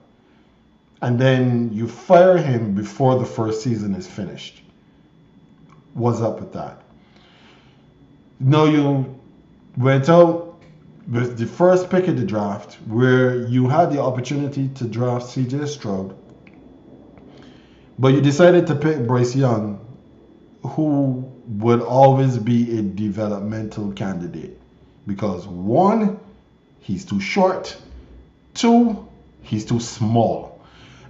And then you fire him before the first season is finished. What's up with that? No, you went out with the first pick of the draft, where you had the opportunity to draft CJ Stroud, but you decided to pick Bryce Young, who would always be a developmental candidate. Because 1, he's too short. 2, he's too small.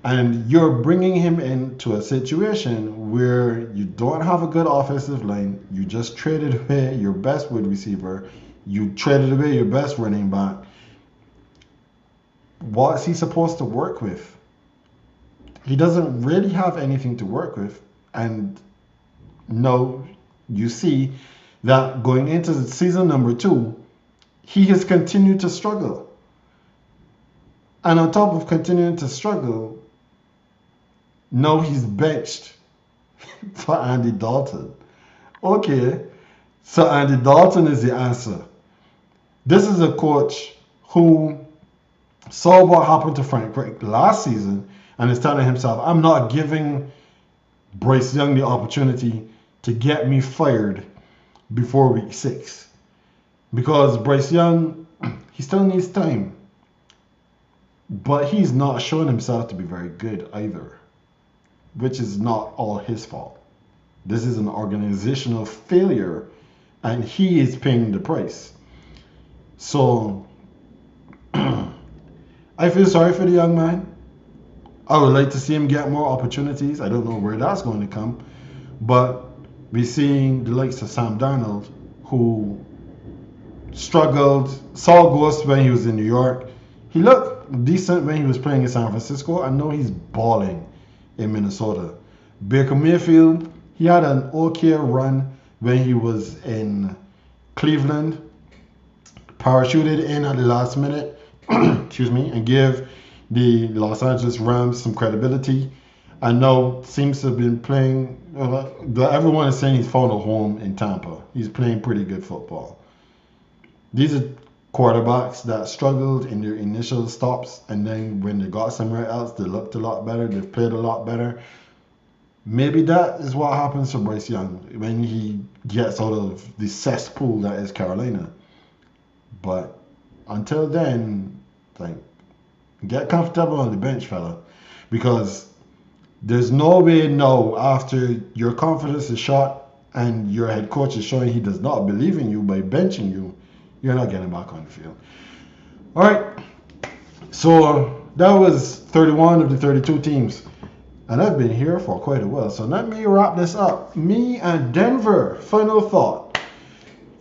And you're bringing him into a situation where you don't have a good offensive line. You just traded away your best wide receiver. You traded away your best running back. What's he supposed to work with? He doesn't really have anything to work with. And no, you see that going into season number 2, he has continued to struggle. And on top of continuing to struggle, now he's benched for Andy Dalton. Okay, so Andy Dalton is the answer. This is a coach who saw what happened to Frank Reich last season and is telling himself, I'm not giving Bryce Young the opportunity to get me fired before week 6. Because Bryce Young, he still needs time. But he's not showing himself to be very good either, which is not all his fault. This is an organizational failure, and he is paying the price. So, I feel sorry for the young man. I would like to see him get more opportunities. I don't know where that's going to come. But we're seeing the likes of Sam Darnold, who struggled, saw ghosts when he was in New York. He looked decent when he was playing in San Francisco. I know he's balling in Minnesota. Baker Mayfield, he had an okay run when he was in Cleveland parachuted in at the last minute, excuse me, and give the Los Angeles Rams some credibility. And now seems to have been playing. Everyone is saying he's found a home in Tampa. He's playing pretty good football. These are quarterbacks that struggled in their initial stops, and then when they got somewhere else, they looked a lot better. They've played a lot better. Maybe that is what happens to Bryce Young when he gets out of the cesspool that is Carolina. But until then, like, get comfortable on the bench, fella, because there's no way now, after your confidence is shot and your head coach is showing he does not believe in you by benching you, you're not getting back on the field. All right, so that was 31 of the 32 teams, and I've been here for quite a while, so let me wrap this up. Me and Denver, final thought.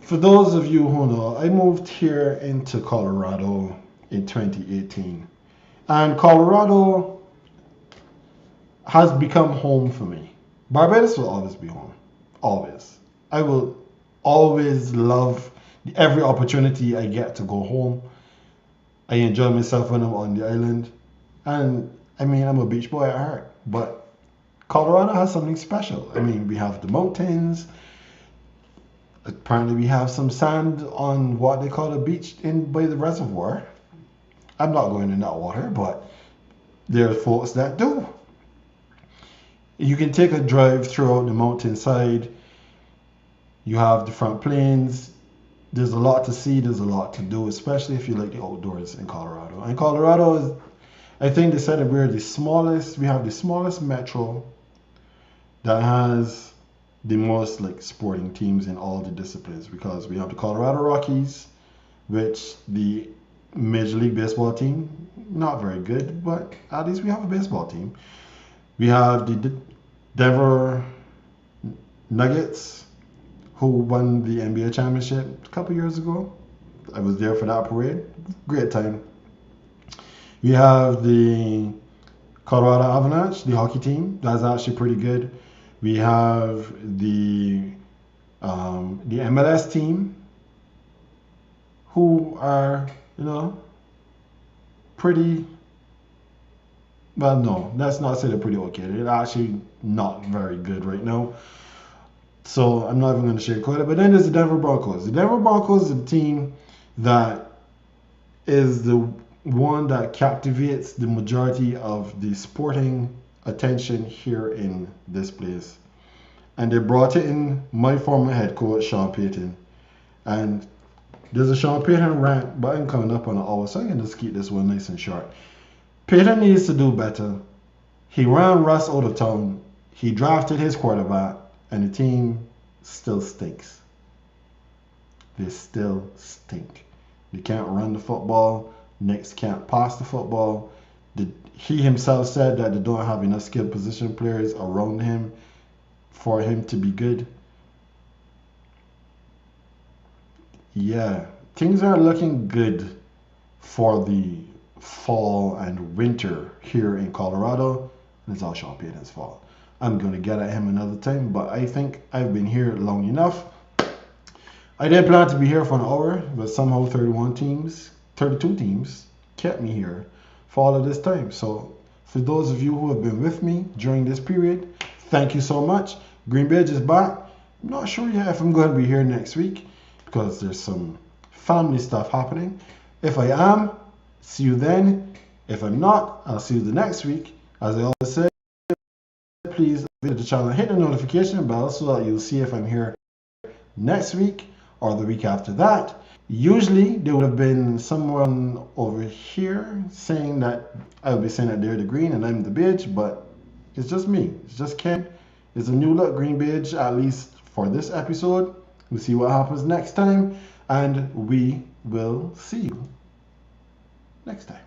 For those of you who know, I moved here into Colorado in 2018, and Colorado has become home for me. Barbados will always be home. Always. I will always love every opportunity I get to go home. I enjoy myself when I'm on the island. And I mean, I'm a beach boy at heart. But Colorado has something special. I mean, we have the mountains. Apparently we have some sand on what they call a beach in by the reservoir. I'm not going in that water, but there are folks that do. You can take a drive throughout the mountainside. You have the front plains. There's a lot to see. There's a lot to do, especially if you like the outdoors in Colorado. And Colorado is, I think they said that we're the smallest. We have the smallest metro that has the most like sporting teams in all the disciplines, because we have the Colorado Rockies, which the Major League Baseball team, not very good, but at least we have a baseball team. We have the Denver Nuggets, who won the NBA championship a couple years ago. I was there for that parade. Great time. We have the Colorado Avalanche, the hockey team. That's actually pretty good. We have the MLS team, who are, pretty. Well, no, let's not say they're pretty okay. They're actually not very good right now. So I'm not even going to sugarcoat it. But then there's the Denver Broncos. The Denver Broncos is a team that is the one that captivates the majority of the sporting attention here in this place. And they brought in my former head coach, Sean Payton. And there's a Sean Payton rant, but I'm coming up on an hour, so I can just keep this one nice and short. Payton needs to do better. He ran Russ out of town. He drafted his quarterback, and the team still stinks. They still stink. They can't run the football. Knicks can't pass the football. He himself said that they don't have enough skilled position players around him for him to be good. Yeah, things are looking good for the fall and winter here in Colorado, and it's all Sean Payton's fault. I'm going to get at him another time, but I think I've been here long enough. I didn't plan to be here for an hour, but somehow 32 teams kept me here for all of this time. So for those of you who have been with me during this period, thank you so much. GreenBaje is back. I'm not sure yet if I'm going to be here next week, because there's some family stuff happening. If I am, see you then. If I'm not, I'll see you the next week. As I always say, please visit the channel and hit the notification bell so that you'll see if I'm here next week or the week after that. Usually there would have been someone over here saying that I would be saying that they're the green and I'm the beige, but it's just me. It's just Ken. It's a new look GreenBaje, at least for this episode. We'll see what happens next time, and we will see you next time.